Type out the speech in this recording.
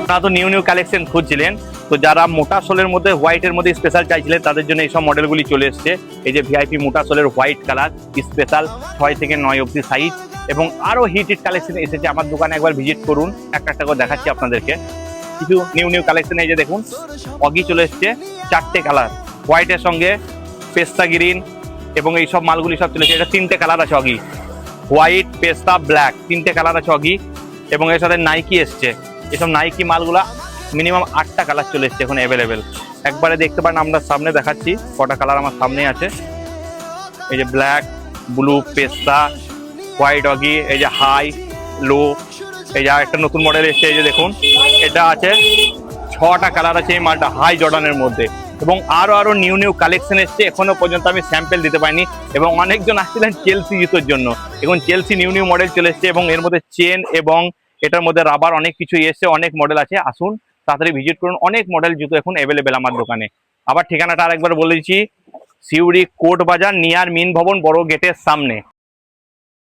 আপনারা তো new collection খুঁজছিলেন, তো যারা মোটা সোলের মধ্যে হোয়াইটের মধ্যে স্পেশাল চাইছিলেন তাদের জন্য এইসব মডেলগুলি চলে এসছে। এই যে ভিআইপি মোটা সোলের হোয়াইট কালার স্পেশাল 6 থেকে 9 অবধি সাইজ, এবং আরও হিট কালেকশন এসেছে। আমার দোকানে একবার ভিজিট করুন, একটা একটা করে দেখাচ্ছি আপনাদেরকে কিছু নিউ কালেকশন। এই যে দেখুন অগি চলে এসছে 4টে কালার, হোয়াইটের সঙ্গে পেস্তা গ্রিন এবং এইসব মালগুলি সব চলে এসছে। এটা 3টে কালার আছে অগি, হোয়াইট, পেস্তা, ব্ল্যাক, 3টে কালার আছে অগি। এবং এর সাথে নাইকি এসছে। এসব নাইকি মালগুলা মিনিমাম 8টা কালার চলে এসছে এখন অ্যাভেলেবেল। একবারে দেখতে পারেন, আমরা সামনে দেখাচ্ছি কটা কালার আমার সামনে আছে। এই যে ব্ল্যাক, ব্লু, পেস্তা, হোয়াইট অগি, এই যে হাই, লো, এই যে একটা নতুন মডেল এসছে। এই যে দেখুন এটা আছে 6টা কালার আছে এই মালটা হাই জর্ডানের মধ্যে। এবং আরো নিউ কালেকশন এসছে, এখনো পর্যন্ত আমি স্যাম্পেল দিতে পারিনি। এবং অনেকজন আসছিলেন চেলসি জুতোর জন্য, এখন চেলসি নিউ মডেল চলে এসছে এবং এর মধ্যে চেন এবং এটার মধ্যে রাবার অনেক কিছুই এসছে, অনেক মডেল আছে। আসুন তাড়াতাড়ি ভিজিট করুন, অনেক মডেল জুতো এখন অ্যাভেলেবেল আমার দোকানে। আবার ঠিকানাটা আরেকবার বলে দিচ্ছি, সিউড়ি কোর্ট বাজার নিয়ার মিন ভবন বড় গেটের সামনে।